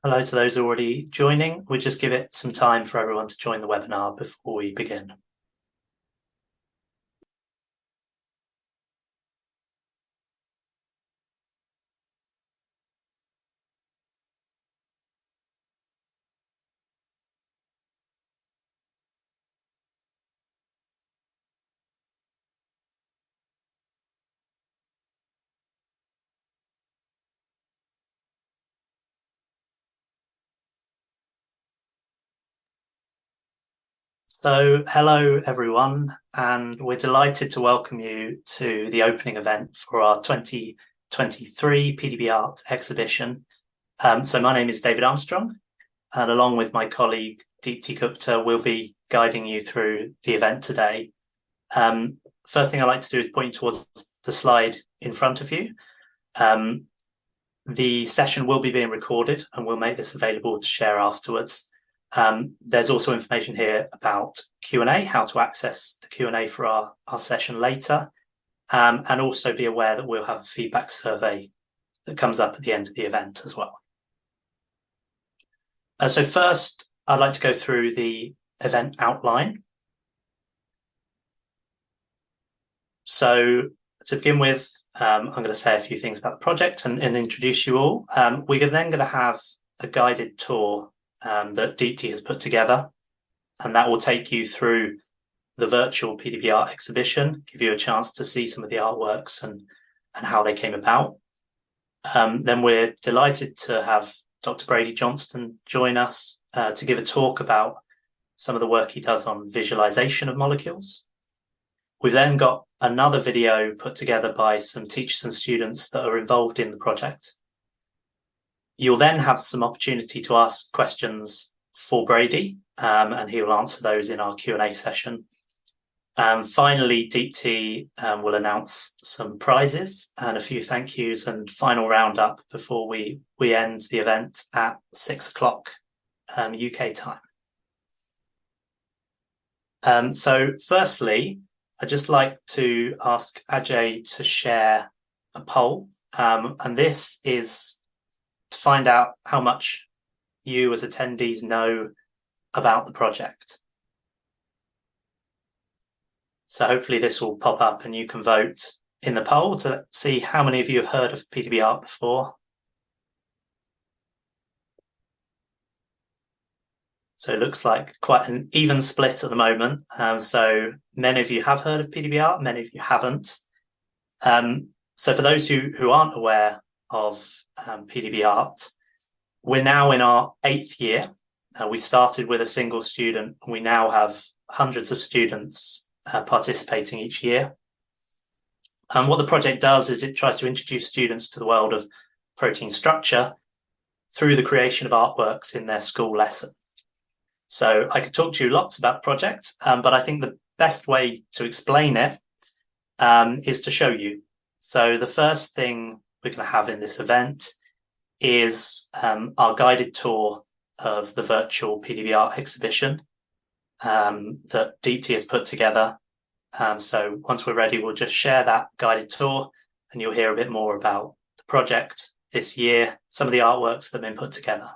Hello to those already joining. We'll just give it some time for everyone to join the webinar before we begin. So hello everyone, and we're delighted to welcome you to the opening event for our 2023 PDB Art Exhibition. So my name is David Armstrong, and along with my colleague Deepti Gupta, we'll be guiding you through the event today. First thing I'd like to do is point you towards the slide in front of you. The session will be being recorded and we'll make this available to share afterwards. There's also information here about Q&A, how to access the Q&A for our session later, and also be aware that we'll have a feedback survey that comes up at the end of the event as well. So first, I'd like to go through the event outline. So to begin with, I'm going to say a few things about the project and introduce you all. We're then going to have a guided tour that Deepti has put together, and that will take you through the virtual PDB Art Exhibition, give you a chance to see some of the artworks and how they came about. Then we're delighted to have Dr. Brady Johnston join us to give a talk about some of the work he does on visualization of molecules. We've then got another video put together by some teachers and students that are involved in the project. You'll then have some opportunity to ask questions for Brady, and he will answer those in our Q&A session. Finally, Deepti will announce some prizes and a few thank yous and final roundup before we end the event at 6 o'clock UK time. So firstly, I'd just like to ask Ajay to share a poll, and this is to find out how much you as attendees know about the project. So hopefully this will pop up and you can vote in the poll to see how many of you have heard of PDB Art before. So it looks like quite an even split at the moment. So many of you have heard of PDB Art, many of you haven't. So for those who aren't aware of PDB Art, we're now in our 8th year. We started with a single student, and we now have hundreds of students participating each year. And what the project does is it tries to introduce students to the world of protein structure through the creation of artworks in their school lesson. So I could talk to you lots about the project, but I think the best way to explain it is to show you. So the first thing we're going to have in this event is our guided tour of the virtual PDB Art Exhibition that Deepti has put together. So once we're ready, we'll just share that guided tour and you'll hear a bit more about the project this year, some of the artworks that have been put together.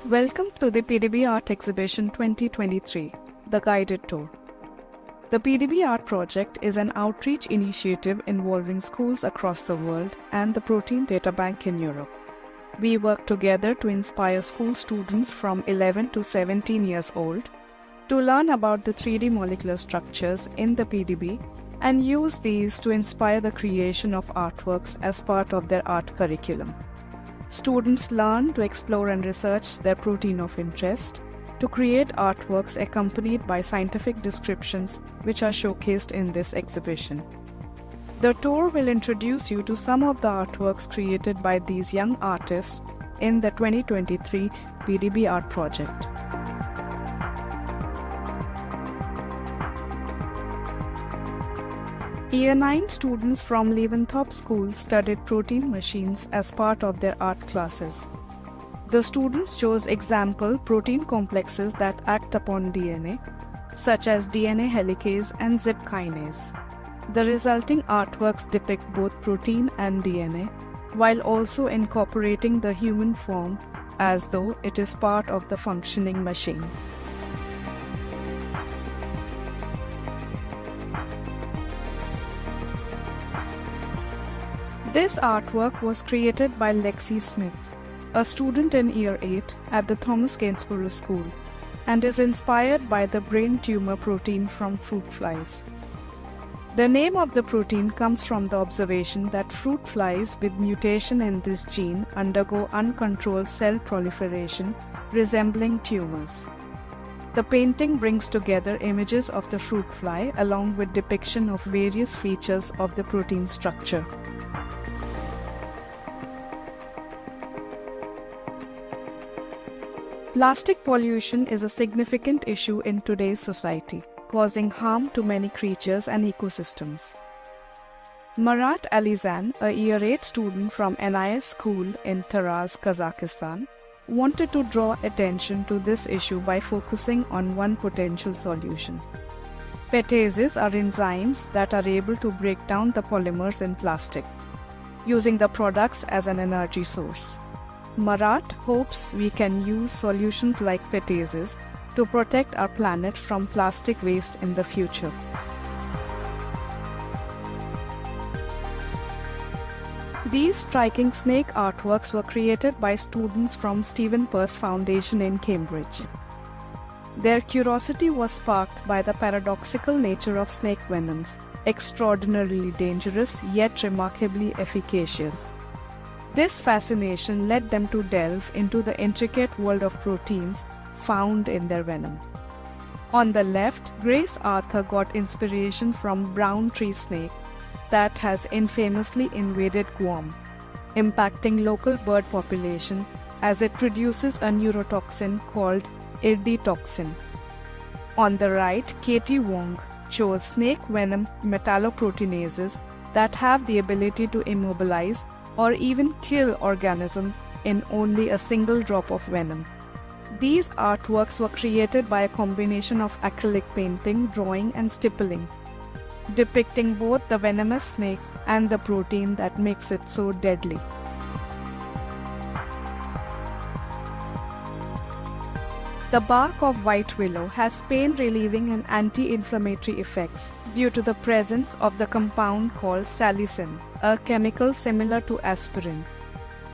Welcome to the PDB Art Exhibition 2023, the guided tour. The PDB Art project is an outreach initiative involving schools across the world and the Protein Data Bank in Europe. We work together to inspire school students from 11 to 17 years old to learn about the 3D molecular structures in the PDB and use these to inspire the creation of artworks as part of their art curriculum. Students learn to explore and research their protein of interest, to create artworks accompanied by scientific descriptions which are showcased in this exhibition. The tour will introduce you to some of the artworks created by these young artists in the 2023 PDB Art project. Year 9 students from Leaventhorpe School studied protein machines as part of their art classes. The students chose example protein complexes that act upon DNA, such as DNA helicase and zip kinase. The resulting artworks depict both protein and DNA, while also incorporating the human form as though it is part of the functioning machine. This artwork was created by Lexi Smith, a student in Year 8 at the Thomas Gainsborough School, and is inspired by the brain tumor protein from fruit flies. The name of the protein comes from the observation that fruit flies with mutation in this gene undergo uncontrolled cell proliferation, resembling tumors. The painting brings together images of the fruit fly along with depiction of various features of the protein structure. Plastic pollution is a significant issue in today's society, causing harm to many creatures and ecosystems. Marat Alizan, a Year 8 student from NIS school in Taraz, Kazakhstan, wanted to draw attention to this issue by focusing on one potential solution. Petases are enzymes that are able to break down the polymers in plastic, using the products as an energy source. Marat hopes we can use solutions like petases to protect our planet from plastic waste in the future. These striking snake artworks were created by students from Stephen Peirce Foundation in Cambridge. Their curiosity was sparked by the paradoxical nature of snake venoms, extraordinarily dangerous yet remarkably efficacious. This fascination led them to delve into the intricate world of proteins found in their venom. On the left, Grace Arthur got inspiration from brown tree snake that has infamously invaded Guam, impacting local bird population as it produces a neurotoxin called iriditoxin. On the right, Katie Wong chose snake venom metalloproteinases that have the ability to immobilize or even kill organisms in only a single drop of venom. These artworks were created by a combination of acrylic painting, drawing, and stippling, depicting both the venomous snake and the protein that makes it so deadly. The bark of white willow has pain-relieving and anti-inflammatory effects due to the presence of the compound called salicin, a chemical similar to aspirin.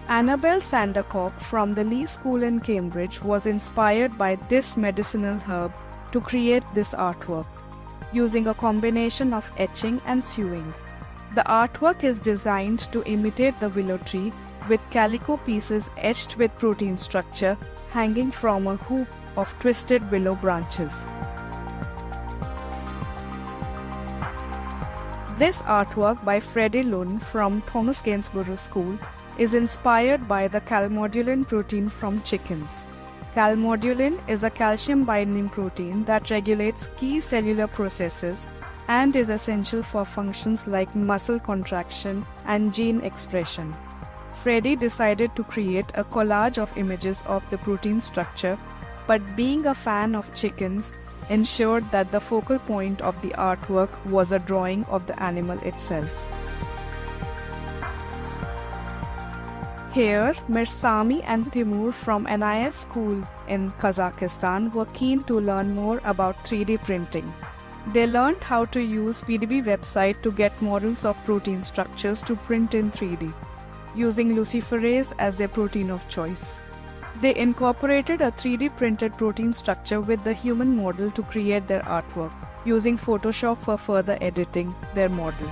Annabel Sandercock from the Lee School in Cambridge was inspired by this medicinal herb to create this artwork, using a combination of etching and sewing. The artwork is designed to imitate the willow tree, with calico pieces etched with protein structure hanging from a hoop of twisted willow branches. This artwork by Freddie Lund from Thomas Gainsborough School is inspired by the calmodulin protein from chickens. Calmodulin is a calcium-binding protein that regulates key cellular processes and is essential for functions like muscle contraction and gene expression. Freddie decided to create a collage of images of the protein structure, but being a fan of chickens, ensured that the focal point of the artwork was a drawing of the animal itself. Here, Mirsami and Timur from NIS school in Kazakhstan were keen to learn more about 3D printing. They learned how to use PDB website to get models of protein structures to print in 3D, using luciferase as their protein of choice. They incorporated a 3D printed protein structure with the human model to create their artwork, using Photoshop for further editing their model.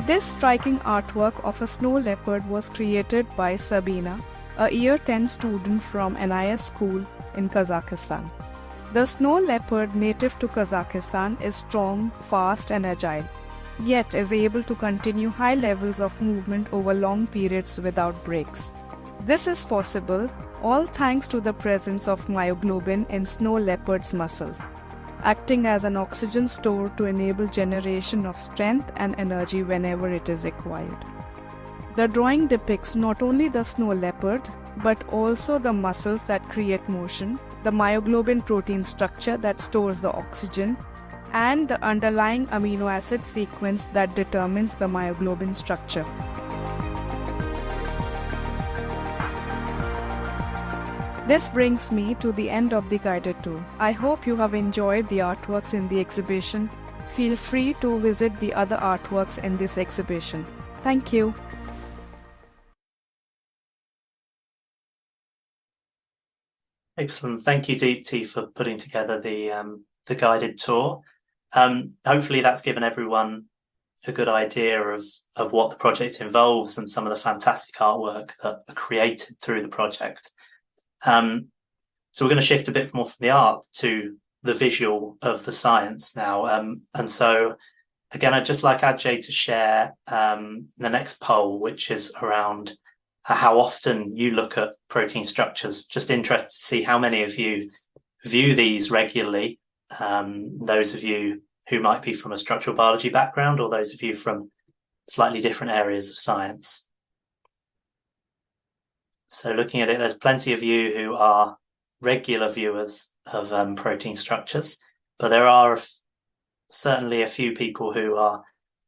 This striking artwork of a snow leopard was created by Sabina, a Year 10 student from NIS school in Kazakhstan. The snow leopard native to Kazakhstan is strong, fast and agile, yet is able to continue high levels of movement over long periods without breaks. This is possible all thanks to the presence of myoglobin in snow leopards' muscles, acting as an oxygen store to enable generation of strength and energy whenever it is required. The drawing depicts not only the snow leopard, but also the muscles that create motion, the myoglobin protein structure that stores the oxygen, and the underlying amino acid sequence that determines the myoglobin structure. This brings me to the end of the guided tour. I hope you have enjoyed the artworks in the exhibition. Feel free to visit the other artworks in this exhibition. Thank you. Excellent. Thank you, Deepti, for putting together the guided tour. Hopefully that's given everyone a good idea of what the project involves and some of the fantastic artwork that are created through the project. So we're going to shift a bit more from the art to the visual of the science now. And so, again, I'd just like Ajay to share the next poll, which is around how often you look at protein structures. Just interested to see how many of you view these regularly. Those of you who might be from a structural biology background, or those of you from slightly different areas of science. So looking at it, there's plenty of you who are regular viewers of protein structures, but there are certainly a few people who are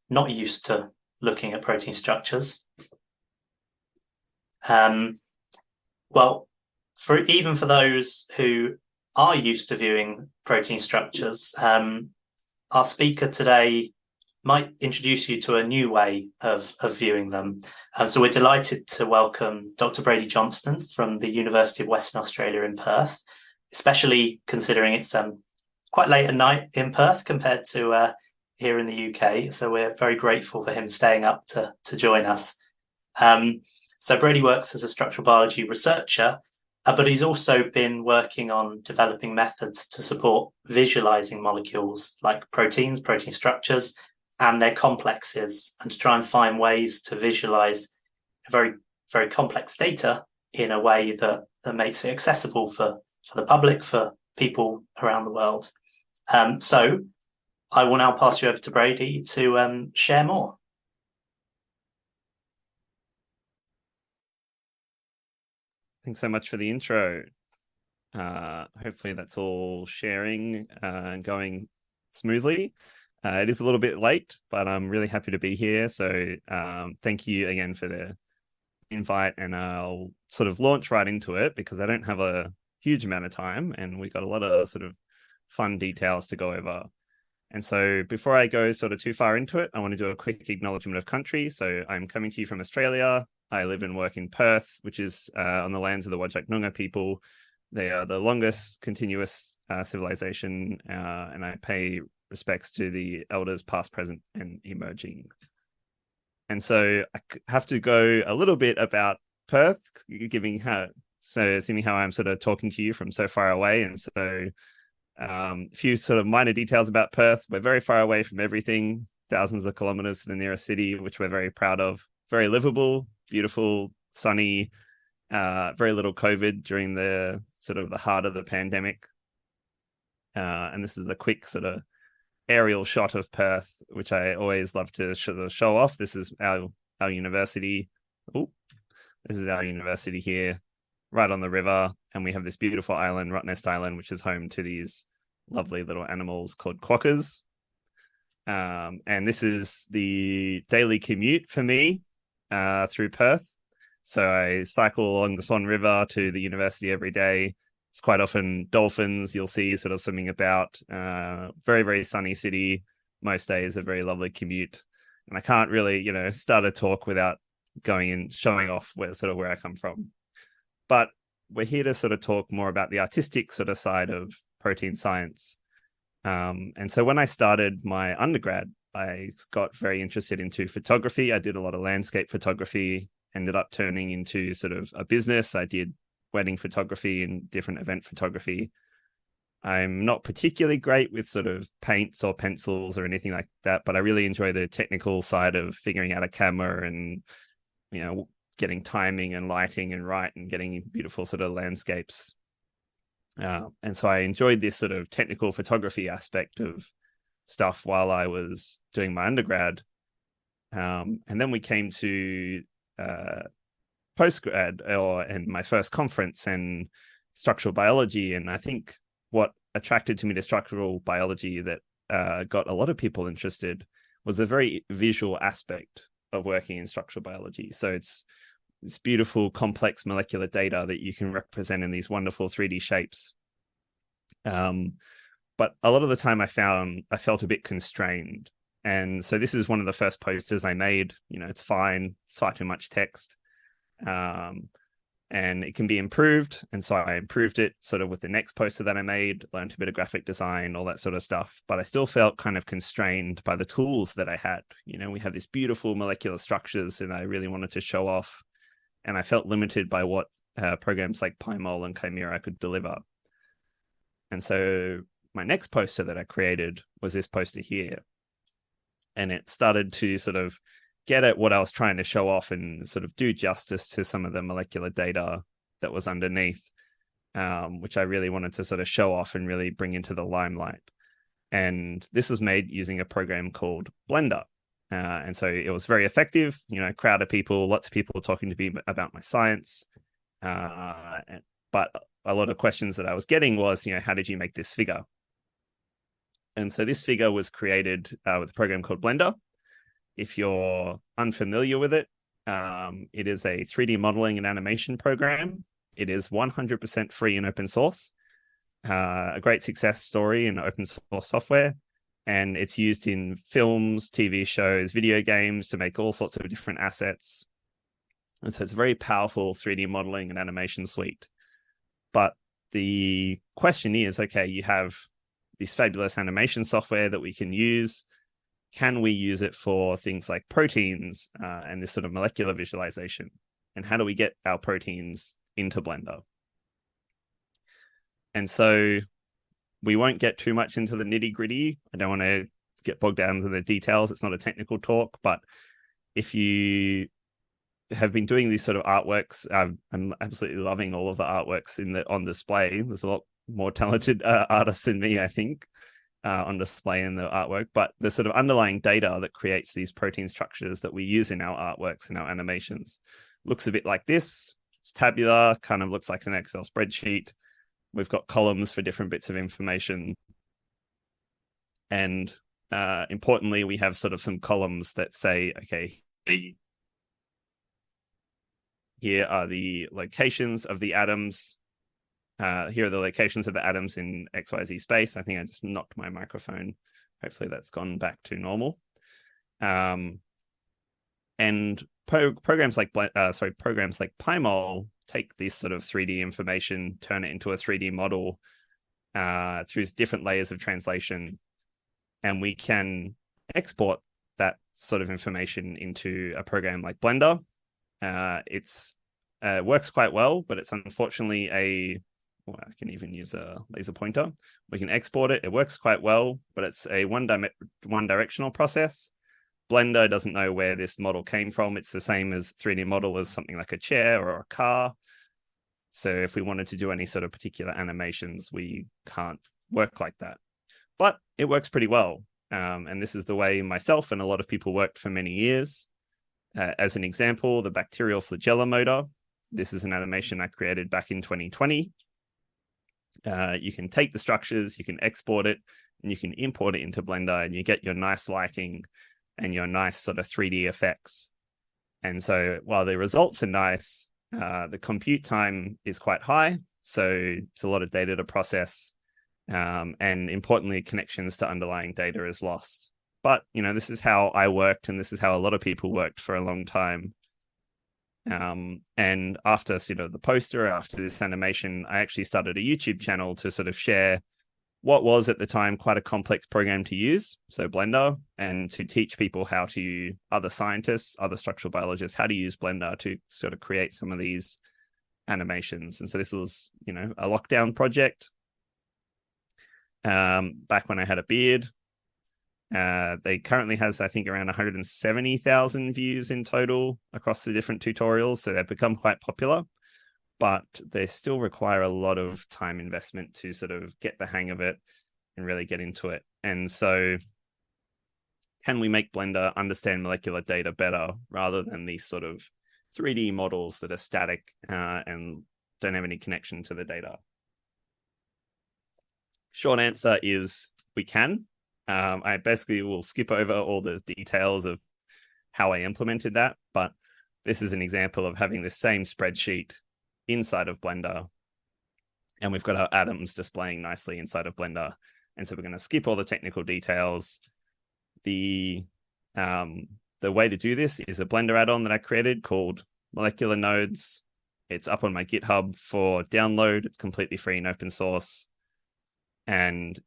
not used to looking at protein structures. Well, even for those who are used to viewing protein structures, our speaker today might introduce you to a new way of viewing them. So we're delighted to welcome Dr. Brady Johnston from the University of Western Australia in Perth, especially considering it's quite late at night in Perth compared to here in the UK. So we're very grateful for him staying up to join us. So Brady works as a structural biology researcher, but he's also been working on developing methods to support visualizing molecules like proteins, protein structures, and their complexes, and to try and find ways to visualize very, very complex data in a way that makes it accessible for the public, for people around the world. So I will now pass you over to Brady to share more. Thanks so much for the intro. Hopefully that's all sharing and going smoothly. It is a little bit late, but I'm really happy to be here. So thank you again for the invite, and I'll sort of launch right into it because I don't have a huge amount of time and we've got a lot of sort of fun details to go over. And so before I go sort of too far into it, I want to do a quick acknowledgement of country. So I'm coming to you from Australia. I live and work in Perth, which is on the lands of the Whadjuk Noongar people. They are the longest continuous civilization, and I pay respects to the elders past, present, and emerging. And so I have to go a little bit about Perth, assuming how I'm sort of talking to you from so far away. And so a few sort of minor details about Perth. We're very far away from everything, thousands of kilometers to the nearest city, which we're very proud of. Very livable, beautiful, sunny, very little COVID during the sort of the heart of the pandemic. And this is a quick sort of aerial shot of Perth, which I always love to show off. This is our university. This is our university here, right on the river. And we have this beautiful island, Rottnest Island, which is home to these lovely little animals called quokkas. And this is the daily commute for me through Perth. So I cycle along the Swan River to the university every day. It's quite often dolphins you'll see sort of swimming about. Very, very sunny city. Most days a very lovely commute. And I can't really, start a talk without going and showing off where I come from. But we're here to sort of talk more about the artistic sort of side of protein science. And so when I started my undergrad, I got very interested into photography. I did a lot of landscape photography, ended up turning into sort of a business. I did wedding photography and different event photography. I'm not particularly great with sort of paints or pencils or anything like that, but I really enjoy the technical side of figuring out a camera and, getting timing and lighting and right and getting beautiful sort of landscapes. And so I enjoyed this sort of technical photography aspect of stuff while I was doing my undergrad. And then we came to postgrad and my first conference and structural biology. And I think what attracted to me to structural biology that got a lot of people interested was the very visual aspect of working in structural biology. So it's beautiful, complex molecular data that you can represent in these wonderful 3D shapes. But a lot of the time I felt a bit constrained. And so this is one of the first posters I made. It's fine, it's far too much text. And it can be improved. And so I improved it sort of with the next poster that I made, learned a bit of graphic design, all that sort of stuff. But I still felt kind of constrained by the tools that I had. We have these beautiful molecular structures and I really wanted to show off. And I felt limited by what programs like PyMol and Chimera could deliver. And so my next poster that I created was this poster here. And it started to sort of get at what I was trying to show off and sort of do justice to some of the molecular data that was underneath, which I really wanted to sort of show off and really bring into the limelight. And this was made using a program called Blender. And so it was very effective, crowd of people, lots of people talking to me about my science. But a lot of questions that I was getting was, how did you make this figure? And so this figure was created with a program called Blender. If you're unfamiliar with it, it is a 3D modeling and animation program. It is 100% free and open source, a great success story in open source software. And it's used in films, TV shows, video games to make all sorts of different assets. And so it's a very powerful 3D modeling and animation suite. But the question is, okay, you have this fabulous animation software that we can use. Can we use it for things like proteins and this sort of molecular visualization? And how do we get our proteins into Blender? And so we won't get too much into the nitty gritty. I don't want to get bogged down into the details. It's not a technical talk, but if you have been doing these sort of artworks, I'm absolutely loving all of the artworks on display. There's a lot more talented artists than me, I think, on display in the artwork, but the sort of underlying data that creates these protein structures that we use in our artworks and our animations looks a bit like this. It's tabular, kind of looks like an Excel spreadsheet. We've got columns for different bits of information. And importantly, we have sort of some columns that say, okay, here are the locations of the atoms. Here are the locations of the atoms in XYZ space. I think I just knocked my microphone. Hopefully that's gone back to normal. And programs like PyMol take this sort of 3D information, turn it into a 3D model through different layers of translation, and we can export that sort of information into a program like Blender. It works quite well, but it's unfortunately I can even use a laser pointer. We can export it. It works quite well, but it's a one-directional process. Blender doesn't know where this model came from. It's the same as 3D model as something like a chair or a car. So if we wanted to do any sort of particular animations, we can't work like that. But it works pretty well. And this is the way myself and a lot of people worked for many years. As an example, the bacterial flagella motor. This is an animation I created back in 2020. You can take the structures, you can export it, and you can import it into Blender, and you get your nice lighting and your nice sort of 3D effects. And so while the results are nice, the compute time is quite high. So it's a lot of data to process. And importantly, connections to underlying data is lost. But, this is how I worked, and this is how a lot of people worked for a long time. And after the poster, after this animation, I actually started a YouTube channel to sort of share what was at the time quite a complex program to use, so Blender, and to teach people other scientists, other structural biologists, how to use Blender to sort of create some of these animations. And so this was, a lockdown project back when I had a beard. They currently has, I think, around 170,000 views in total across the different tutorials. So they've become quite popular, but they still require a lot of time investment to sort of get the hang of it and really get into it. And so can we make Blender understand molecular data better rather than these sort of 3D models that are static and don't have any connection to the data? Short answer is we can. I basically will skip over all the details of how I implemented that, but this is an example of having the same spreadsheet inside of Blender, and we've got our atoms displaying nicely inside of Blender. And so we're going to skip all the technical details. The way to do this is a Blender add-on that I created called Molecular Nodes. It's up on my GitHub for download. It's completely free and open source. And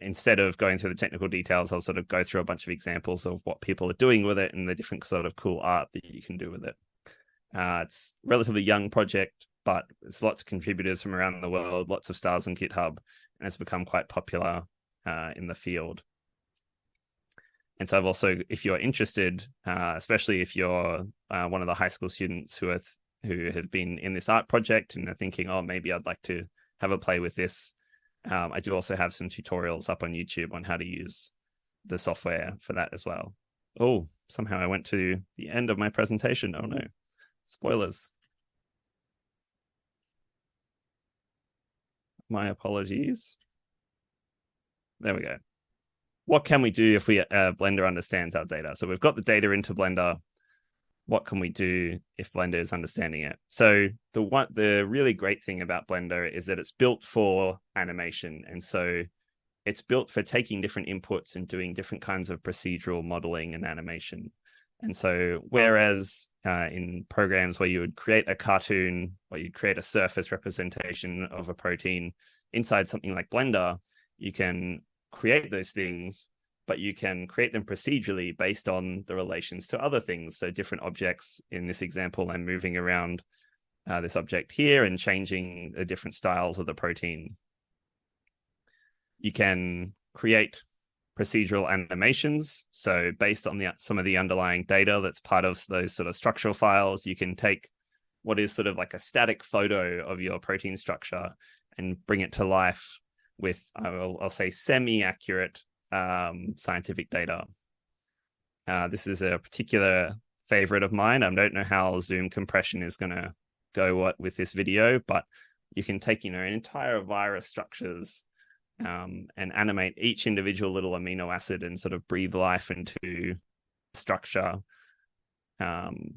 instead of going through the technical details, I'll sort of go through a bunch of examples of what people are doing with it and the different sort of cool art that you can do with it. It's a relatively young project, but there's lots of contributors from around the world, lots of stars on GitHub, and it's become quite popular in the field. And so I've also, if you're interested, especially if you're one of the high school students who have been in this art project and are thinking, oh, maybe I'd like to have a play with this, I do also have some tutorials up on YouTube on how to use the software for that as well. Oh, somehow I went to the end of my presentation. Oh no, spoilers. My apologies. There we go. What can we do if Blender understands our data? So we've got the data into Blender. What can we do if Blender is understanding it? So the really great thing about Blender is that it's built for animation. And so it's built for taking different inputs and doing different kinds of procedural modeling and animation. And so whereas in programs where you would create a cartoon or you'd create a surface representation of a protein inside something like Blender, you can create those things, but you can create them procedurally based on the relations to other things. So different objects. In this example, I'm moving around this object here and changing the different styles of the protein. You can create procedural animations. So based on some of the underlying data that's part of those sort of structural files, you can take what is sort of like a static photo of your protein structure and bring it to life with, I'll say, semi-accurate scientific data. This is a particular favorite of mine. I don't know how Zoom compression is going to go with this video, but you can take, an entire virus structures and animate each individual little amino acid and sort of breathe life into structure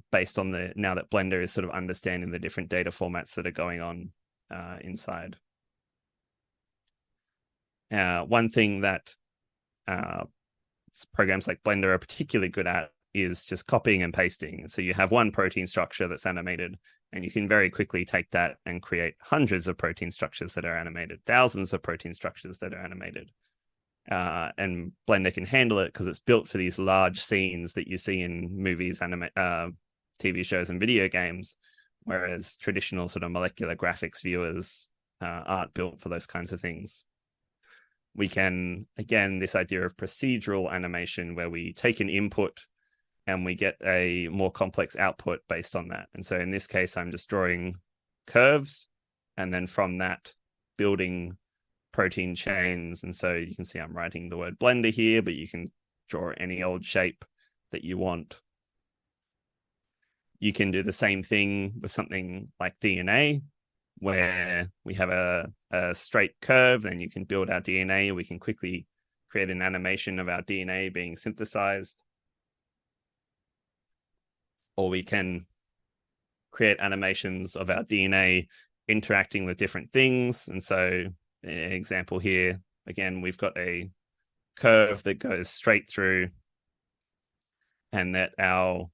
based on now that Blender is sort of understanding the different data formats that are going on inside. One thing that programs like Blender are particularly good at is just copying and pasting. So you have one protein structure that's animated, and you can very quickly take that and create hundreds of protein structures that are animated, thousands of protein structures that are animated. And Blender can handle it because it's built for these large scenes that you see in movies, TV shows, and video games, whereas traditional sort of molecular graphics viewers aren't built for those kinds of things. We can, again, this idea of procedural animation where we take an input and we get a more complex output based on that. And so in this case, I'm just drawing curves and then from that building protein chains. And so you can see I'm writing the word Blender here, but you can draw any old shape that you want. You can do the same thing with something like DNA, where we have a straight curve, and you can build our DNA. We can quickly create an animation of our DNA being synthesized. Or we can create animations of our DNA interacting with different things. And so an example here, again, we've got a curve that goes straight through and that our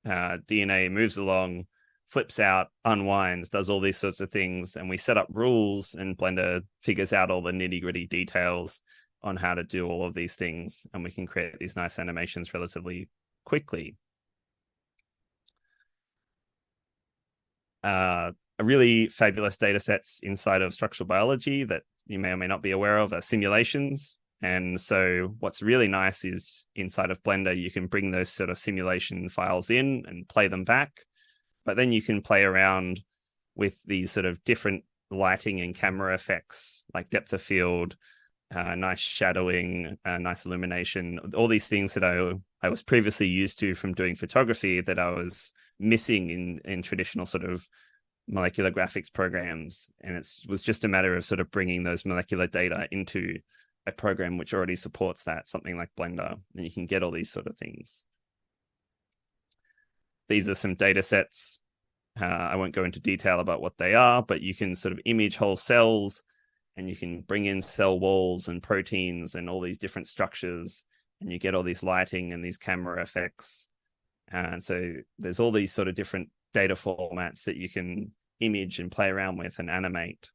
DNA moves along, flips out, unwinds, does all these sorts of things, and we set up rules, and Blender figures out all the nitty-gritty details on how to do all of these things, and we can create these nice animations relatively quickly. A really fabulous data sets inside of structural biology that you may or may not be aware of are simulations. And so what's really nice is inside of Blender, you can bring those sort of simulation files in and play them back. But then you can play around with these sort of different lighting and camera effects, like depth of field, nice shadowing, nice illumination, all these things that I was previously used to from doing photography that I was missing in traditional sort of molecular graphics programs. And it was just a matter of sort of bringing those molecular data into a program which already supports that, something like Blender, and you can get all these sort of things. These are some data sets. I won't go into detail about what they are, but you can sort of image whole cells, and you can bring in cell walls and proteins and all these different structures, and you get all these lighting and these camera effects. And so there's all these sort of different data formats that you can image and play around with and animate.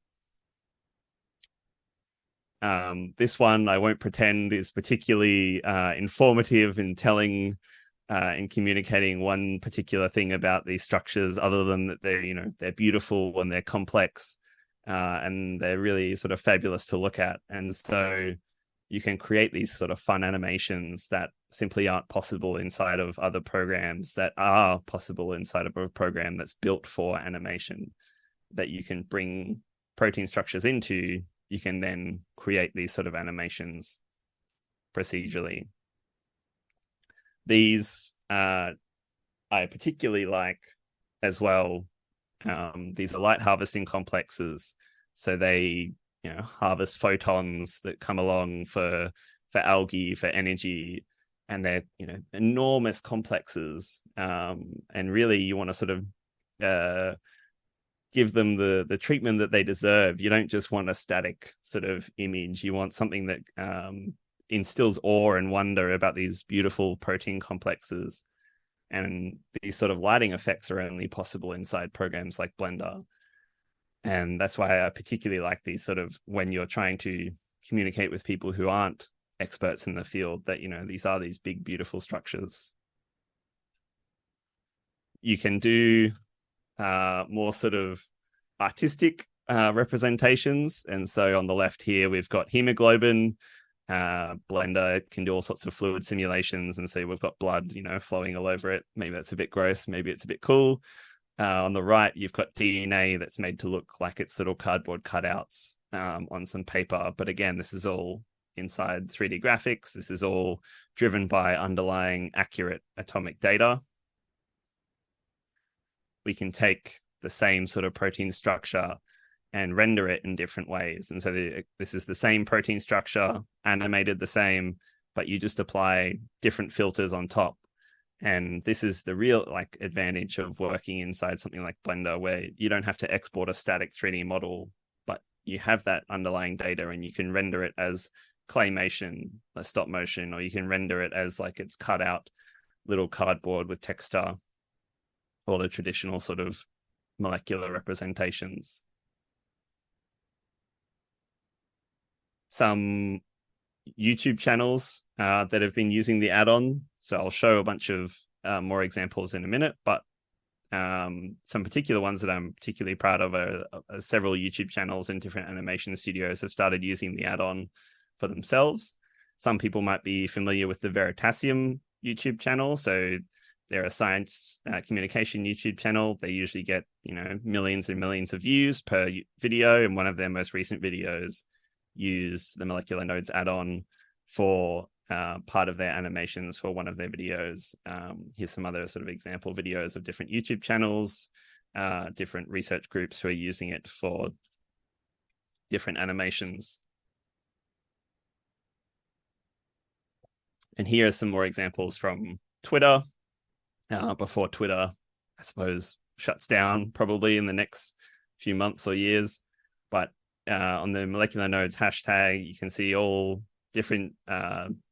This one, I won't pretend, is particularly informative in telling and communicating one particular thing about these structures, other than that they're beautiful and they're complex, and they're really sort of fabulous to look at. And so you can create these sort of fun animations that simply aren't possible inside of other programs, that are possible inside of a program that's built for animation, that you can bring protein structures into. You can then create these sort of animations procedurally. These I particularly like as well. These are light harvesting complexes. So they harvest photons that come along for algae, for energy, and they're enormous complexes. And really you want to sort of give them the treatment that they deserve. You don't just want a static sort of image. You want something that instills awe and wonder about these beautiful protein complexes. And these sort of lighting effects are only possible inside programs like Blender. And that's why I particularly like these sort of, when you're trying to communicate with people who aren't experts in the field, that, these are these big, beautiful structures. You can do more sort of artistic representations. And so on the left here, we've got hemoglobin. Blender can do all sorts of fluid simulations, and so we've got blood flowing all over it. Maybe that's a bit gross, maybe it's a bit cool. On the right, you've got DNA that's made to look like it's little cardboard cutouts on some paper. But again, this is all inside 3D graphics. This is all driven by underlying accurate atomic data. We can take the same sort of protein structure and render it in different ways. And so this is the same protein structure, animated the same, but you just apply different filters on top. And this is the real advantage of working inside something like Blender, where you don't have to export a static 3D model, but you have that underlying data, and you can render it as claymation, a stop motion, or you can render it as it's cut out little cardboard with texture, or the traditional sort of molecular representations. Some YouTube channels that have been using the add-on. So I'll show a bunch of more examples in a minute, but some particular ones that I'm particularly proud of are several YouTube channels and different animation studios have started using the add-on for themselves. Some people might be familiar with the Veritasium YouTube channel. So they're a science communication YouTube channel. They usually get, millions and millions of views per video. And one of their most recent videos use the Molecular Nodes add-on for part of their animations for one of their videos. Here's some other sort of example videos of different YouTube channels, different research groups who are using it for different animations. And here are some more examples from Twitter, before Twitter, I suppose, shuts down probably in the next few months or years. But on the Molecular Nodes hashtag, you can see all different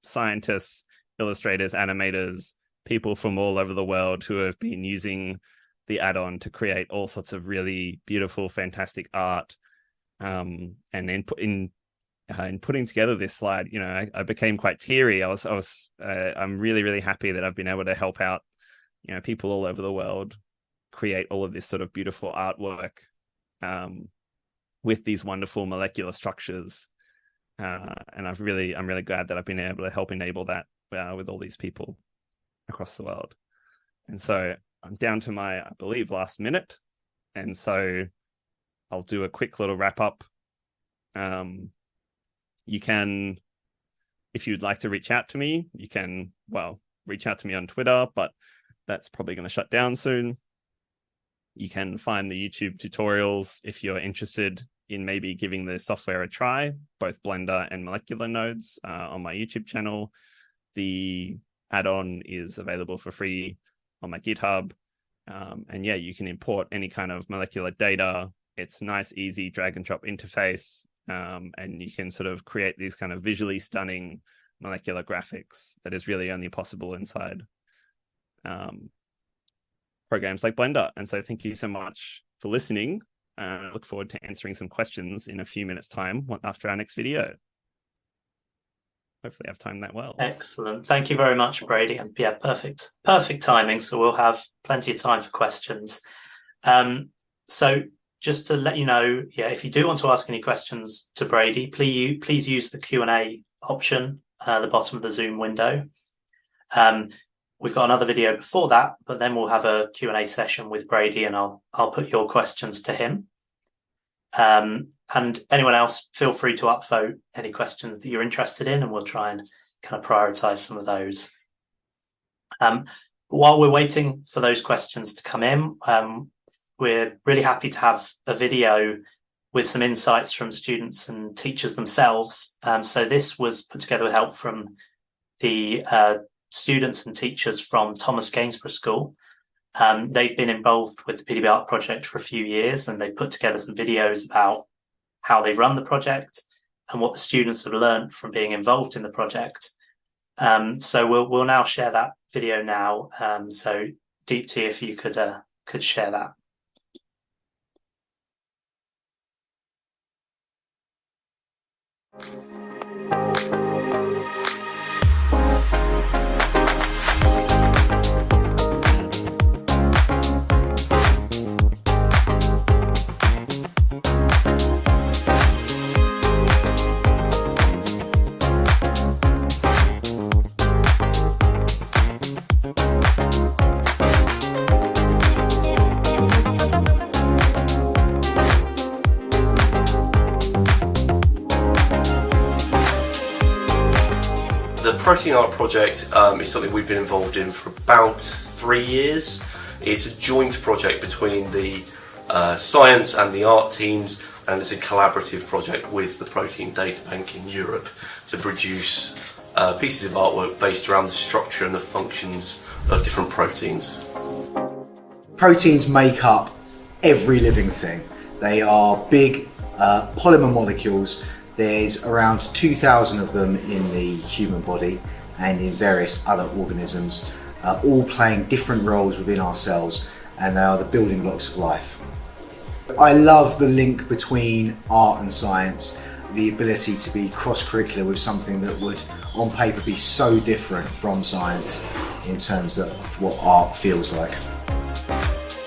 scientists, illustrators, animators, people from all over the world who have been using the add-on to create all sorts of really beautiful, fantastic art. And in putting together this slide, I became quite teary. I'm really, really happy that I've been able to help out, people all over the world create all of this sort of beautiful artwork with these wonderful molecular structures. And I'm really glad that I've been able to help enable that with all these people across the world. And so I'm down to my, I believe, last minute. And so I'll do a quick little wrap up. You can, if you'd like to reach out to me, you can, well, reach out to me on Twitter, but that's probably going to shut down soon. You can find the YouTube tutorials if you're interested in maybe giving the software a try, both Blender and molecular nodes on my YouTube channel. The add-on is available for free on my GitHub. And yeah, you can import any kind of molecular data. It's nice, easy drag and drop interface. And you can sort of create these kind of visually stunning molecular graphics that is really only possible inside programs like Blender. And so thank you so much for listening. I look forward to answering some questions in a few minutes' time after our next video. Hopefully I've timed that well. Excellent. Thank you very much, Brady. And yeah, perfect timing. So we'll have plenty of time for questions. So just to let you know, yeah, if you do want to ask any questions to Brady, please use the Q&A option at the bottom of the Zoom window. We've got another video before that, but then we'll have a Q&A session with Brady, and I'll put your questions to him. And anyone else, feel free to upvote any questions that you're interested in, and we'll try and kind of prioritize some of those. While we're waiting for those questions to come in, we're really happy to have a video with some insights from students and teachers themselves. So this was put together with help from the students and teachers from Thomas Gainsborough School. They've been involved with the PDB Art project for a few years, and they've put together some videos about how they've run the project and what the students have learned from being involved in the project. So we'll now share that video now. So Deepti, if you could share that. The Protein Art project is something we've been involved in for about 3 years. It's a joint project between the science and the art teams, and it's a collaborative project with the Protein Data Bank in Europe to produce pieces of artwork based around the structure and the functions of different proteins. Proteins make up every living thing. They are big polymer molecules. There's around 2,000 of them in the human body and in various other organisms, all playing different roles within our cells, and they are the building blocks of life. I love the link between art and science, the ability to be cross-curricular with something that would on paper be so different from science in terms of what art feels like.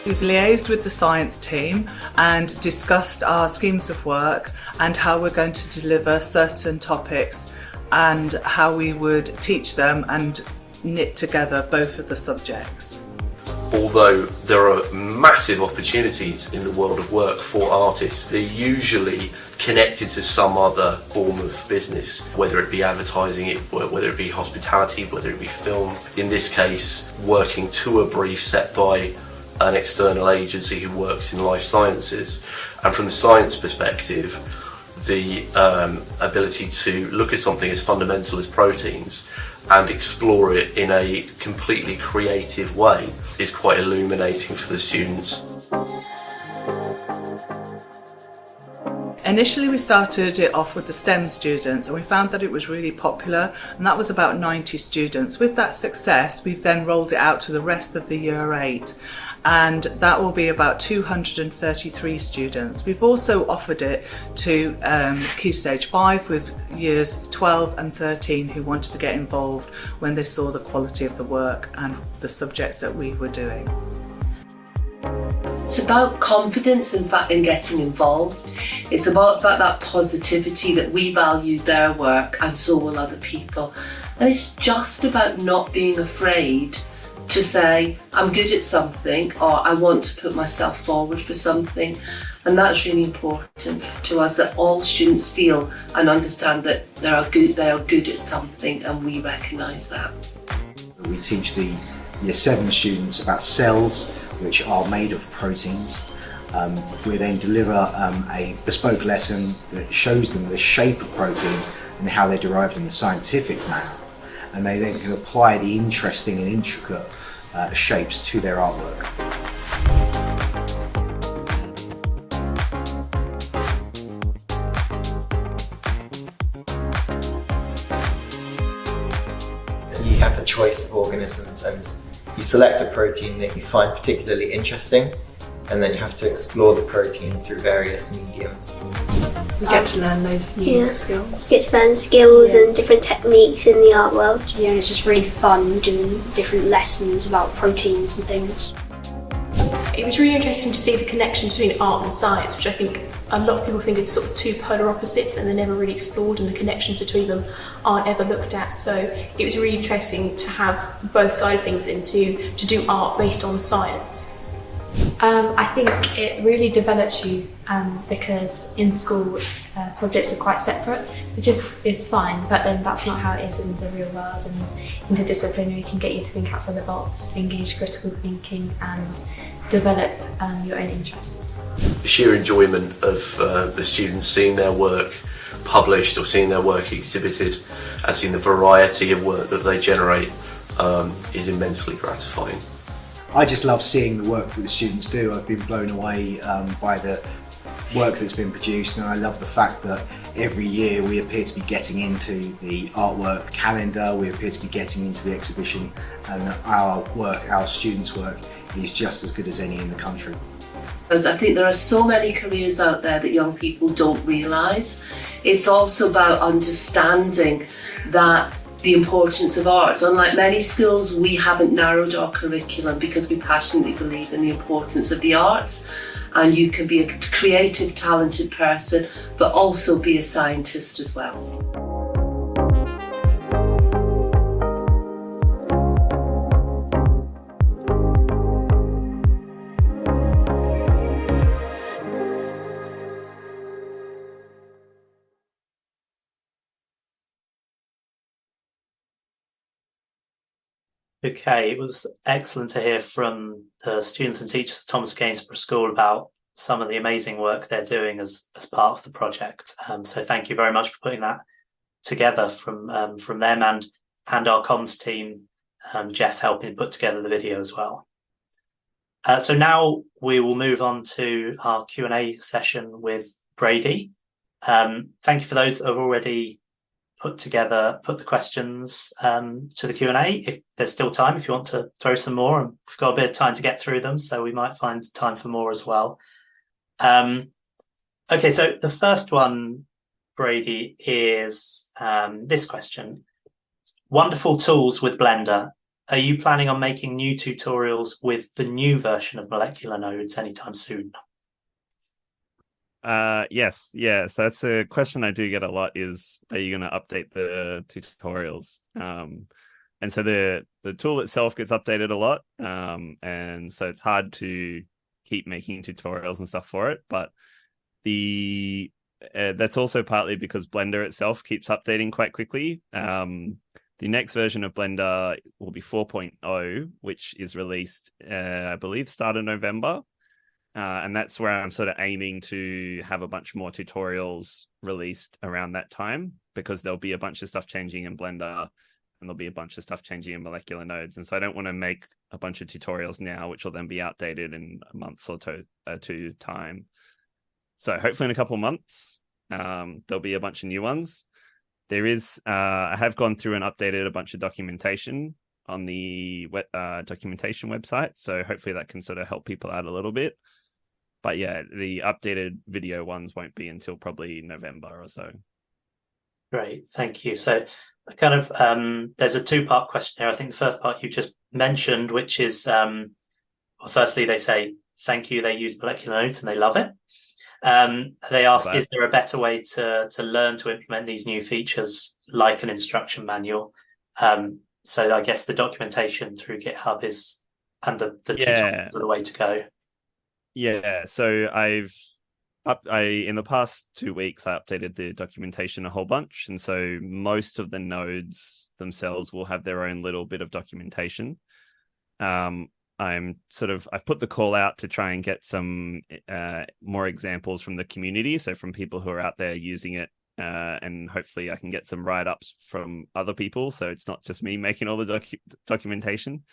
We've liaised with the science team and discussed our schemes of work and how we're going to deliver certain topics and how we would teach them and knit together both of the subjects. Although there are massive opportunities in the world of work for artists, they're usually connected to some other form of business, whether it be advertising, whether it be hospitality, whether it be film. In this case, working to a brief set by an external agency who works in life sciences. And from the science perspective, the ability to look at something as fundamental as proteins and explore it in a completely creative way is quite illuminating for the students. Initially we started it off with the STEM students, and we found that it was really popular, and that was about 90 students. With that success, we've then rolled it out to the rest of the Year 8, and that will be about 233 students. We've also offered it to Key Stage 5 with Years 12 and 13 who wanted to get involved when they saw the quality of the work and the subjects that we were doing. It's about confidence in fact in getting involved. It's about that positivity that we value their work and so will other people. And it's just about not being afraid to say, I'm good at something, or I want to put myself forward for something. And that's really important to us, that all students feel and understand that they are good at something, and we recognise that. We teach the Year 7 students about cells, which are made of proteins. We then deliver a bespoke lesson that shows them the shape of proteins and how they're derived in the scientific manner. And they then can apply the interesting and intricate shapes to their artwork. You have a choice of organisms and you select a protein that you find particularly interesting, and then you have to explore the protein through various mediums. You get to learn loads of new skills. Get to learn skills and different techniques in the art world. Yeah, and it's just really fun doing different lessons about proteins and things. It was really interesting to see the connections between art and science, which I think a lot of people think it's sort of two polar opposites and they're never really explored, and the connections between them aren't ever looked at. So it was really interesting to have both sides of things and to do art based on science. I think it really develops you because in school subjects are quite separate, which is fine, but then that's not how it is in the real world, and interdisciplinary can get you to think outside the box, engage critical thinking and develop your own interests. The sheer enjoyment of the students seeing their work published or seeing their work exhibited and seeing the variety of work that they generate is immensely gratifying. I just love seeing the work that the students do. I've been blown away by the work that's been produced, and I love the fact that every year we appear to be getting into the artwork calendar, we appear to be getting into the exhibition, and our students' work is just as good as any in the country. Because I think there are so many careers out there that young people don't realise. It's also about understanding that the importance of arts. Unlike many schools, we haven't narrowed our curriculum because we passionately believe in the importance of the arts, and you can be a creative, talented person but also be a scientist as well. Okay, it was excellent to hear from the students and teachers at Thomas Gainsborough School about some of the amazing work they're doing as part of the project. So thank you very much for putting that together from them and our comms team, Jeff helping put together the video as well. So now we will move on to our Q&A session with Brady. Thank you for those that have already put the questions to the Q&A. If there's still time, if you want to throw some more, and we've got a bit of time to get through them, so we might find time for more as well. Okay, so the first one, Brady, is this question. Wonderful tools with Blender. Are you planning on making new tutorials with the new version of Molecular Nodes anytime soon? Yes, yeah. So that's a question I do get a lot, is are you going to update the tutorials? And so the tool itself gets updated a lot. And so it's hard to keep making tutorials and stuff for it. But that's also partly because Blender itself keeps updating quite quickly. The next version of Blender will be 4.0, which is released, I believe, start of November. And that's where I'm sort of aiming to have a bunch more tutorials released around that time, because there'll be a bunch of stuff changing in Blender and there'll be a bunch of stuff changing in Molecular Nodes. And so I don't want to make a bunch of tutorials now, which will then be outdated in a month or two time. So hopefully in a couple of months, there'll be a bunch of new ones. There is, I have gone through and updated a bunch of documentation on the documentation website. So hopefully that can sort of help people out a little bit. But yeah, the updated video ones won't be until probably November or so. Great, thank you. So kind of there's a two-part question here. I think the first part you just mentioned, which is, well, firstly, they say, thank you, they use molecular nodes and they love it. They ask, is there a better way to learn to implement these new features like an instruction manual? So I guess the documentation through GitHub and the tutorials are the way to go. Yeah, so in the past 2 weeks, I updated the documentation a whole bunch. And so most of the nodes themselves will have their own little bit of documentation. I've put the call out to try and get some more examples from the community. So from people who are out there using it, and hopefully I can get some write-ups from other people. So it's not just me making all the documentation.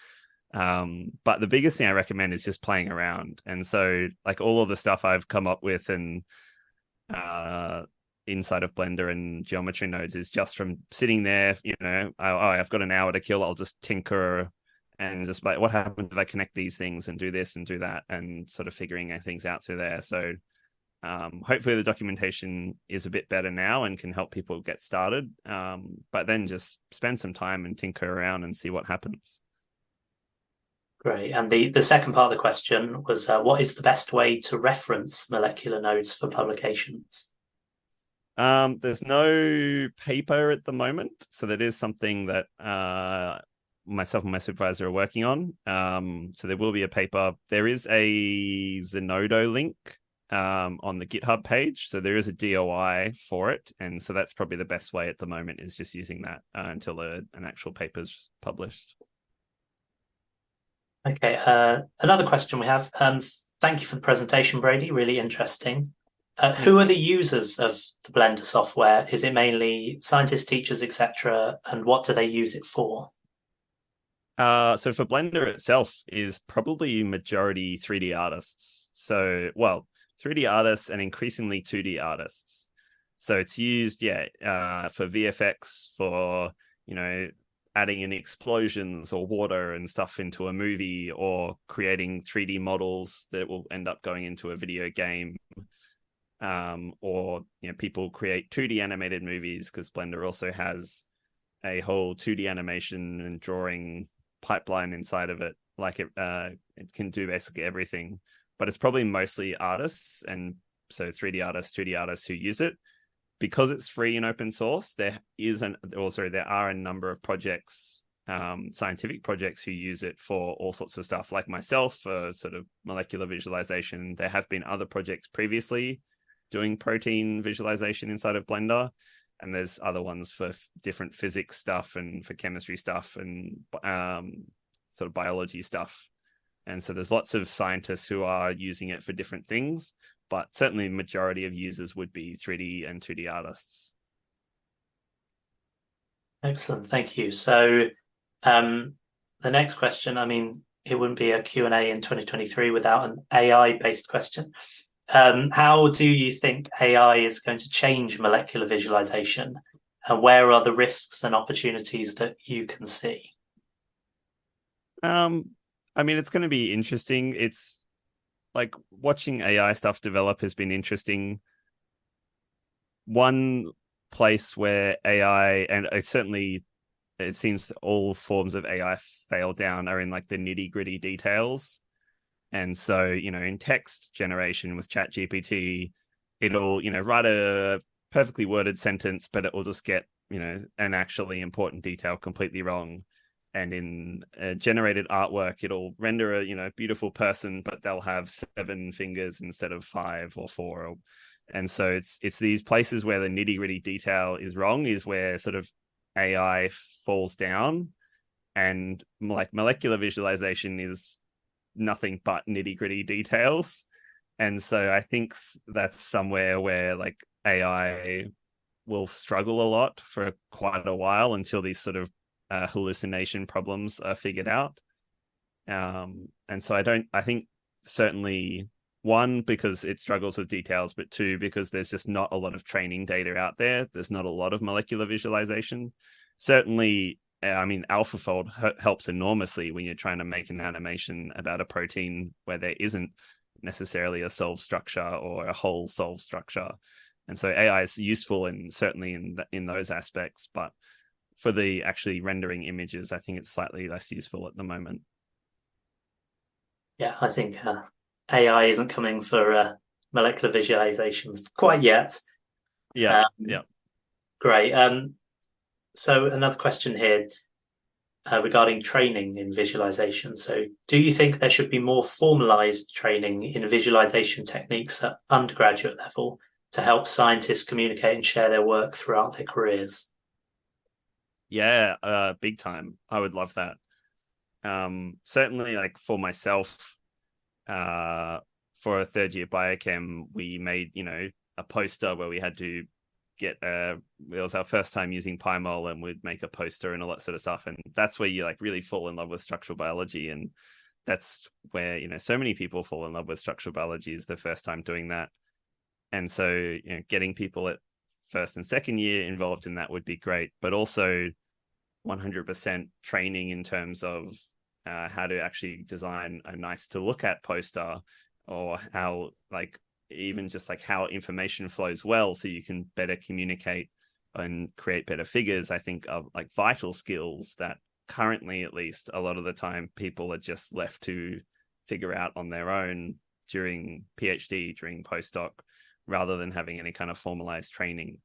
But the biggest thing I recommend is just playing around. And so like all of the stuff I've come up with and inside of Blender and geometry nodes is just from sitting there, I've got an hour to kill. I'll just tinker and just like, what happens if I connect these things and do this and do that, and sort of figuring things out through there. So hopefully the documentation is a bit better now and can help people get started. But then just spend some time and tinker around and see what happens. Great. And the second part of the question was, what is the best way to reference molecular nodes for publications? There's no paper at the moment. So that is something that myself and my supervisor are working on. So there will be a paper. There is a Zenodo link on the GitHub page. So there is a DOI for it. And so that's probably the best way at the moment, is just using that until an actual paper's published. Okay, another question we have. Thank you for the presentation, Brady. Really interesting. Who are the users of the Blender software? Is it mainly scientists, teachers, etc.? And what do they use it for? So for Blender itself is probably majority 3D artists. So, 3D artists and increasingly 2D artists. So it's used, for VFX, for, adding in explosions or water and stuff into a movie, or creating 3D models that will end up going into a video game. Or people create 2D animated movies, because Blender also has a whole 2D animation and drawing pipeline inside of it. Like it can do basically everything, but it's probably mostly artists, and so 3D artists, 2D artists who use it. Because it's free and open source, there are a number of projects, scientific projects, who use it for all sorts of stuff, like myself, for sort of molecular visualization. There have been other projects previously doing protein visualization inside of Blender, and there's other ones for different physics stuff and for chemistry stuff and sort of biology stuff. And so there's lots of scientists who are using it for different things, but certainly the majority of users would be 3D and 2D artists. Excellent, thank you. So the next question, it wouldn't be a Q&A in 2023 without an AI-based question. How do you think AI is going to change molecular visualization? And where are the risks and opportunities that you can see? It's going to be interesting. It's like watching AI stuff develop has been interesting. One place where AI, and it seems all forms of AI fail down, are in like the nitty-gritty details. And so, in text generation with ChatGPT, it'll, write a perfectly worded sentence, but it will just get, an actually important detail completely wrong. And in generated artwork, it'll render a, beautiful person, but they'll have 7 fingers instead of 5 or 4. And so it's these places where the nitty-gritty detail is wrong, is where sort of AI falls down. And like molecular visualization is nothing but nitty-gritty details. And so I think that's somewhere where like AI will struggle a lot for quite a while, until these sort of hallucination problems are figured out. And so I think certainly, 1, because it struggles with details, but 2, because there's just not a lot of training data out there. There's not a lot of molecular visualization. Certainly, AlphaFold helps enormously when you're trying to make an animation about a protein where there isn't necessarily a solved structure or a whole solved structure. And so AI is useful, and certainly in those aspects, but for the actually rendering images, I think it's slightly less useful at the moment. Yeah, I think AI isn't coming for molecular visualizations quite yet. Yeah, Great. So another question here regarding training in visualization. So do you think there should be more formalized training in visualization techniques at undergraduate level to help scientists communicate and share their work throughout their careers? Yeah, big time. I would love that. Certainly, like for myself, for a third year biochem, we made, a poster where we had to get it was our first time using PyMol, and we'd make a poster and all that sort of stuff. And that's where you like really fall in love with structural biology. And that's where, so many people fall in love with structural biology is the first time doing that. And so, getting people at first and second year involved in that would be great, but also 100% training in terms of how to actually design a nice to look at poster, or how even just how information flows well so you can better communicate and create better figures, I think are vital skills that currently, at least a lot of the time, people are just left to figure out on their own during PhD, during postdoc, rather than having any kind of formalized training.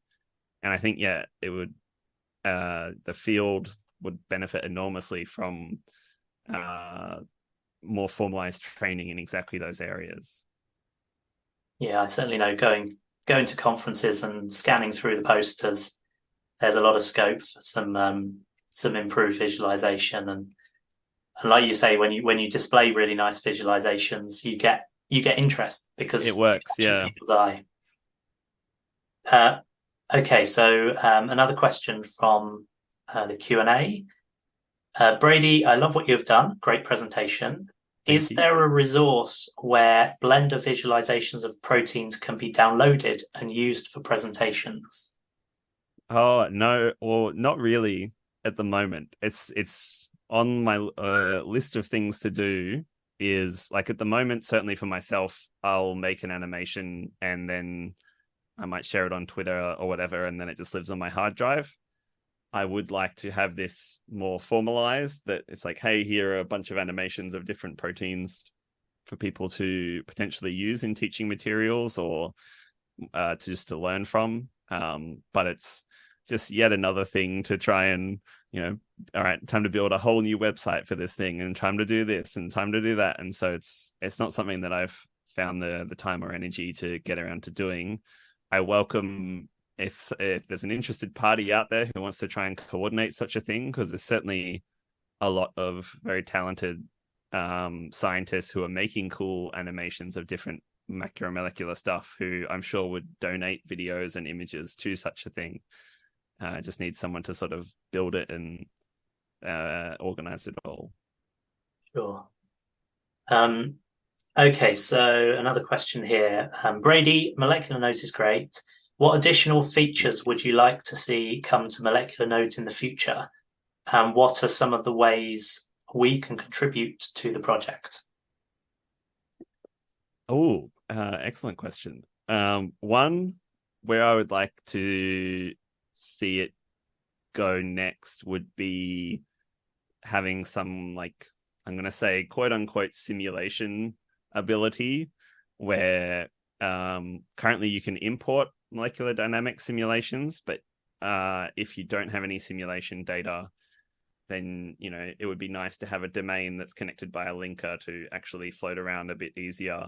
And I think, it would, the field would benefit enormously from more formalized training in exactly those areas. Yeah, I certainly know going to conferences and scanning through the posters, there's a lot of scope for some improved visualization, and like you say, when you display really nice visualizations, you get interest because it works. Yeah. People's eye. Okay, so another question from the Q&A. Brady, I love what you've done. Great presentation. Is there a resource where Blender visualizations of proteins can be downloaded and used for presentations? Oh, no, or not really at the moment. It's on my list of things to do. Is at the moment, certainly for myself, I'll make an animation and then I might share it on Twitter or whatever, and then it just lives on my hard drive. I would like to have this more formalized, that it's hey, here are a bunch of animations of different proteins for people to potentially use in teaching materials or to learn from. But it's just yet another thing to try and, all right, time to build a whole new website for this thing, and time to do this and time to do that. And so it's not something that I've found the time or energy to get around to doing. I welcome if there's an interested party out there who wants to try and coordinate such a thing, because there's certainly a lot of very talented scientists who are making cool animations of different macromolecular stuff, who I'm sure would donate videos and images to such a thing. Just need someone to sort of build it and organize it all. Sure. Okay, so another question here. Brady, molecular nodes is great. What additional features would you like to see come to molecular nodes in the future? And what are some of the ways we can contribute to the project? Oh, excellent question. One, where I would like to see it go next would be having some, I'm going to say, quote unquote, simulation ability, where currently you can import molecular dynamic simulations, but if you don't have any simulation data, then it would be nice to have a domain that's connected by a linker to actually float around a bit easier.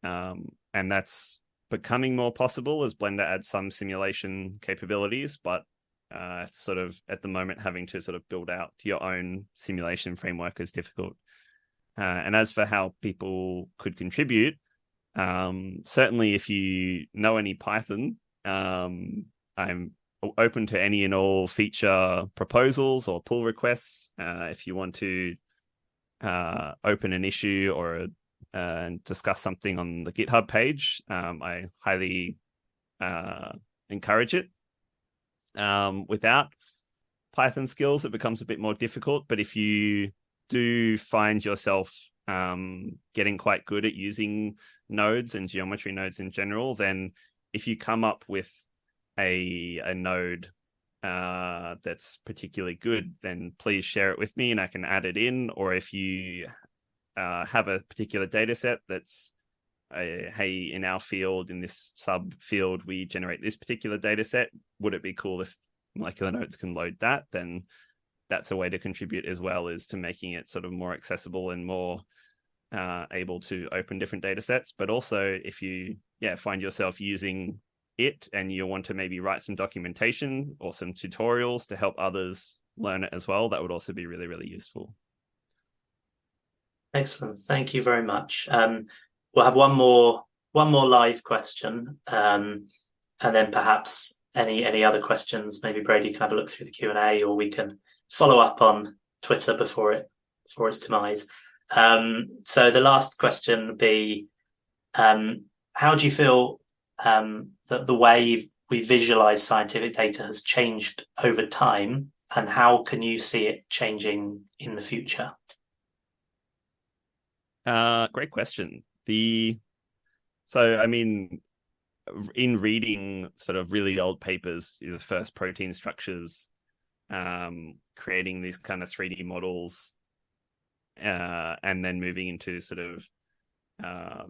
And that's becoming more possible as Blender adds some simulation capabilities, but sort of at the moment having to sort of build out your own simulation framework is difficult. And as for how people could contribute, certainly if you know any Python, I'm open to any and all feature proposals or pull requests. If you want to open an issue or discuss something on the GitHub page, I highly encourage it. Without Python skills, it becomes a bit more difficult, but if you do find yourself getting quite good at using nodes and geometry nodes in general, then if you come up with a node that's particularly good, then please share it with me and I can add it in. Or if you have a particular data set that's, hey, in our field, in this subfield, we generate this particular data set. Would it be cool if Molecular Notes can load that? Then that's a way to contribute as well, is to making it sort of more accessible and more able to open different data sets. But also, if you find yourself using it and you want to maybe write some documentation or some tutorials to help others learn it as well, that would also be really, really useful. Excellent. Thank you very much. We'll have one more live question, and then perhaps any other questions. Maybe Brady can have a look through the Q&A, or we can follow up on Twitter before its demise. So the last question would be, how do you feel that the way we visualize scientific data has changed over time, and how can you see it changing in the future? Great question. So I mean, in reading sort of really old papers, the first protein structures, creating these kind of 3D models, and then moving into sort of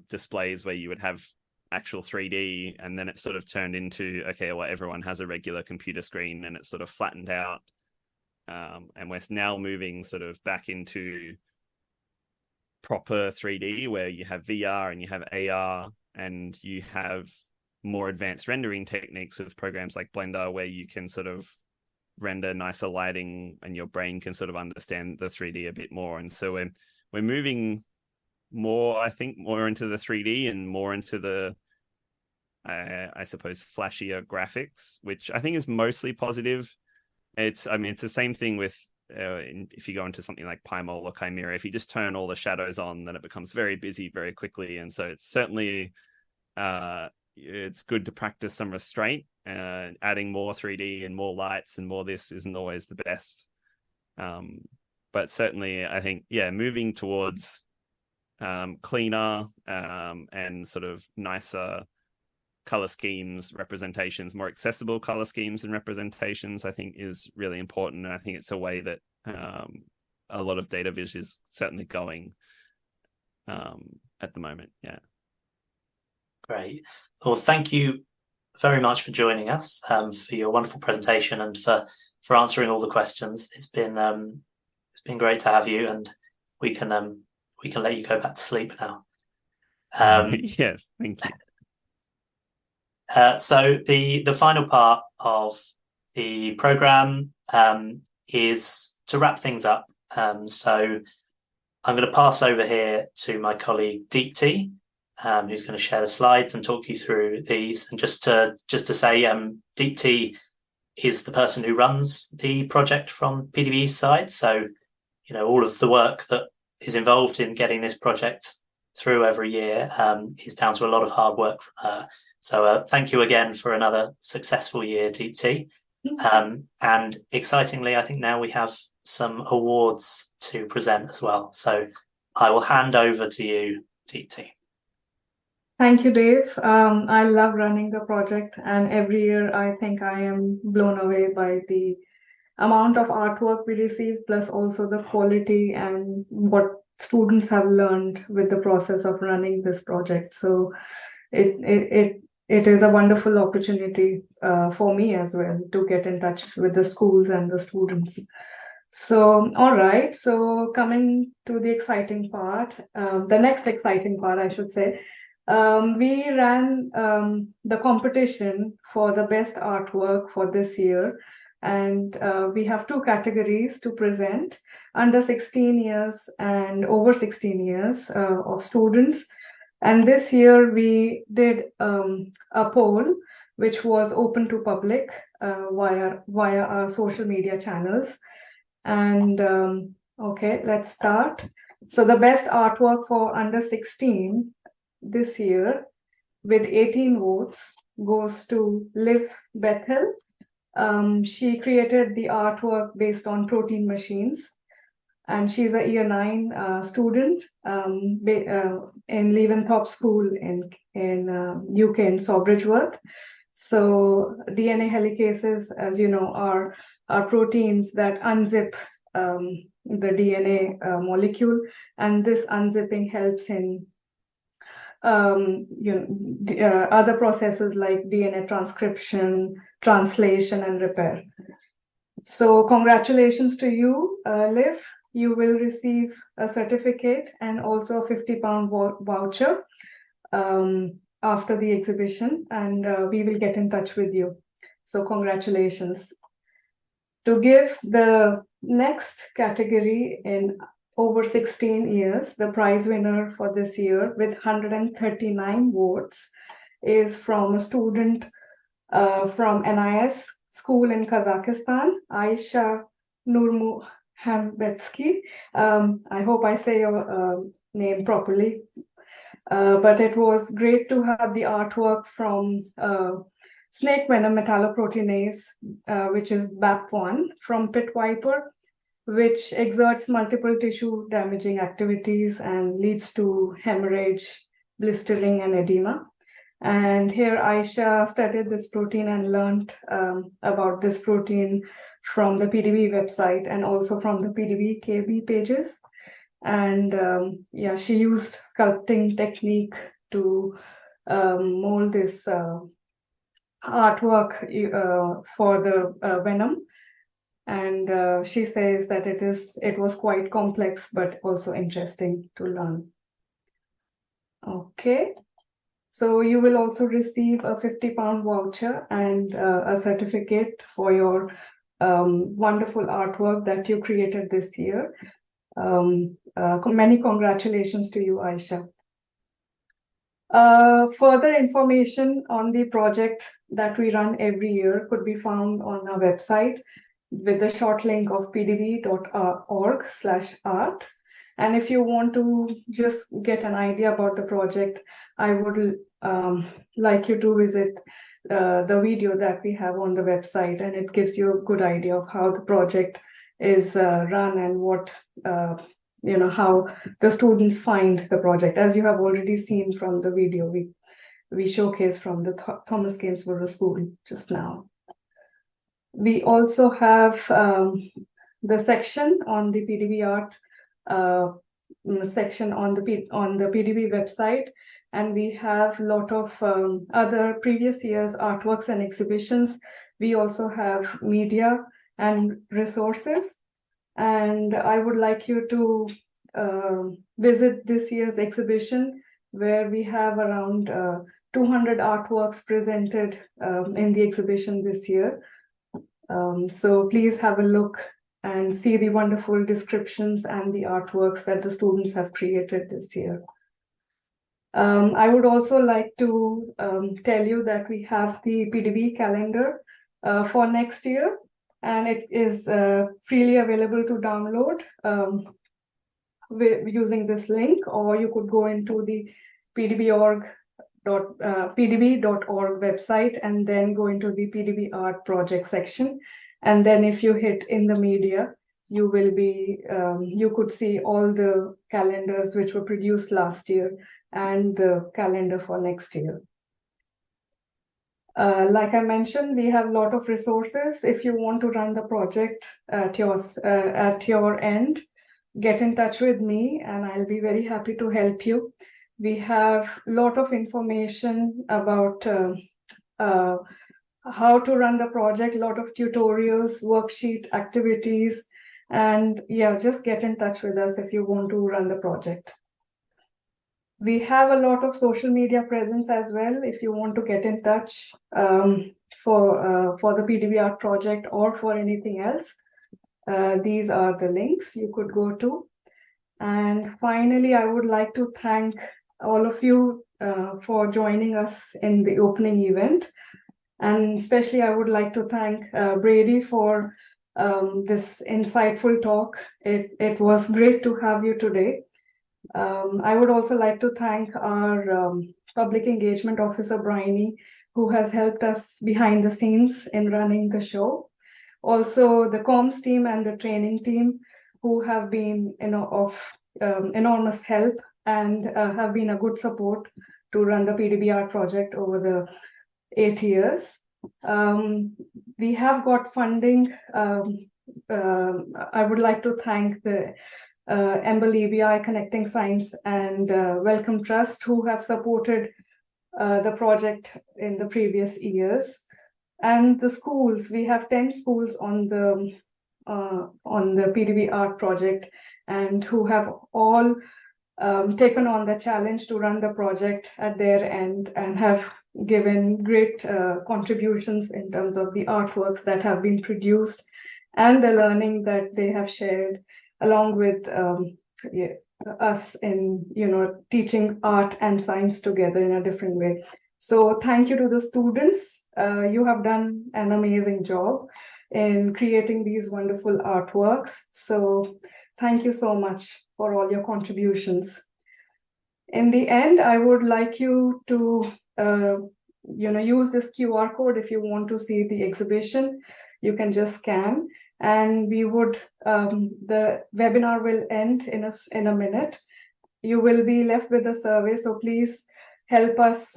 displays where you would have actual 3D, and then it sort of turned into, okay, well, everyone has a regular computer screen, and it's sort of flattened out. And we're now moving sort of back into proper 3D, where you have VR and you have AR, and you have more advanced rendering techniques with programs like Blender, where you can sort of render nicer lighting and your brain can sort of understand the 3D a bit more. And so we're moving more, I think, more into the 3D and more into the, I suppose, flashier graphics, which I think is mostly positive. It's the same thing with, if you go into something like Pymol or Chimera, if you just turn all the shadows on, then it becomes very busy very quickly. And so it's certainly, it's good to practice some restraint, and adding more 3D and more lights and more this isn't always the best. But certainly I think, moving towards cleaner and sort of nicer color schemes, representations, more accessible color schemes and representations, I think is really important. And I think it's a way that a lot of data viz is certainly going at the moment. Yeah. Great. Well, thank you very much for joining us, for your wonderful presentation, and for answering all the questions. It's been great to have you, and we can let you go back to sleep now. Yes, thank you. So the final part of the program is to wrap things up. So I'm going to pass over here to my colleague Deepti, who's going to share the slides and talk you through these. And just to say, Deepti is the person who runs the project from PDBe's side. So, all of the work that is involved in getting this project through every year is down to a lot of hard work from her. So thank you again for another successful year, Deepti. And excitingly, I think now we have some awards to present as well. So I will hand over to you, Deepti. Thank you, Dave. I love running the project, and every year I think I am blown away by the amount of artwork we receive, plus also the quality and what students have learned with the process of running this project. So it is a wonderful opportunity for me as well to get in touch with the schools and the students. So, all right. So coming to the exciting part, the next exciting part, I should say. We ran the competition for the best artwork for this year, and we have two categories to present: under 16 years and over 16 years of students. And this year we did a poll which was open to public via our social media channels. And okay, let's start. So the best artwork for under 16 this year, with 18 votes, goes to Liv Bethel. She created the artwork based on protein machines, and she's a year 9 student in Leaventhorpe School in UK in Sawbridgeworth. So DNA helicases, as you know, are proteins that unzip the DNA molecule, and this unzipping helps in other processes like DNA transcription, translation, and repair. So congratulations to you, Liv. You will receive a certificate and also a £50 voucher after the exhibition, and we will get in touch with you. So congratulations. To give the next category in over 16 years, the prize winner for this year with 139 votes is from a student from NIS school in Kazakhstan, Aisha Nurmuhambedsky. I hope I say your name properly. But it was great to have the artwork from snake venom metalloproteinase, which is BAP1 from pit viper, which exerts multiple tissue damaging activities and leads to hemorrhage, blistering, and edema. And here Aisha studied this protein and learned about this protein from the PDB website and also from the PDB KB pages. And yeah, she used sculpting technique to mold this artwork for the venom. And she says that it was quite complex, but also interesting to learn. Okay. So you will also receive a £50 voucher and a certificate for your wonderful artwork that you created this year. Many congratulations to you, Aisha. Further information on the project that we run every year could be found on our website with the short link of pdb.org/art. And if you want to just get an idea about the project, I would like you to visit the video that we have on the website, and it gives you a good idea of how the project is run and what, how the students find the project. As you have already seen from the video, we showcase from the Thomas Gainsborough School just now. We also have the section on the PDB Art section on the PDB website, and we have a lot of other previous years artworks and exhibitions. We also have media and resources, and I would like you to visit this year's exhibition, where we have around 200 artworks presented in the exhibition this year. So please have a look and see the wonderful descriptions and the artworks that the students have created this year. I would also like to tell you that we have the PDB calendar for next year, and it is freely available to download using this link, or you could go into the pdb.org website and then go into the PDB Art project section. And then if you hit in the media, you will be, you could see all the calendars which were produced last year and the calendar for next year. Like I mentioned, we have a lot of resources. If you want to run the project at your end, get in touch with me and I'll be very happy to help you. We have a lot of information about how to run the project, a lot of tutorials, worksheet, activities, and yeah, just get in touch with us if you want to run the project. We have a lot of social media presence as well. If you want to get in touch for the PDB Art project or for anything else, these are the links you could go to. And finally, I would like to thank all of you for joining us in the opening event. And especially I would like to thank Brady for this insightful talk. It was great to have you today. I would also like to thank our public engagement officer, Bryony, who has helped us behind the scenes in running the show. Also the comms team and the training team, who have been of enormous help and have been a good support to run the PDB Art project over the 8 years. We have got funding I would like to thank the MBLEBI Connecting Science and Wellcome Trust, who have supported the project in the previous years. And the schools, we have 10 schools on the PDB Art project, and who have all taken on the challenge to run the project at their end and have given great contributions in terms of the artworks that have been produced and the learning that they have shared along with us in teaching art and science together in a different way. So thank you to the students. You have done an amazing job in creating these wonderful artworks. So thank you so much for all your contributions. In the end, I would like you to use this QR code if you want to see the exhibition. You can just scan, and we would the webinar will end in a minute. You will be left with a survey, so please help us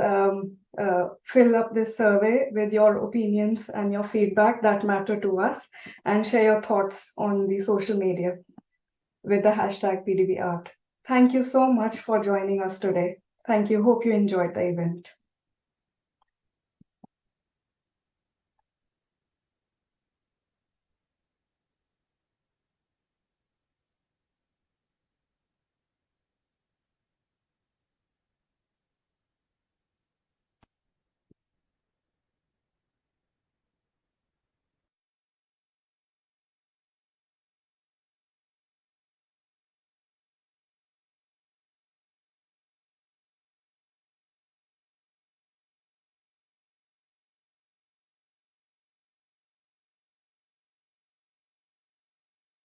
fill up this survey with your opinions and your feedback that matter to us, and share your thoughts on the social media with the hashtag PDB Art. Thank you so much for joining us today. Thank you. Hope you enjoyed the event.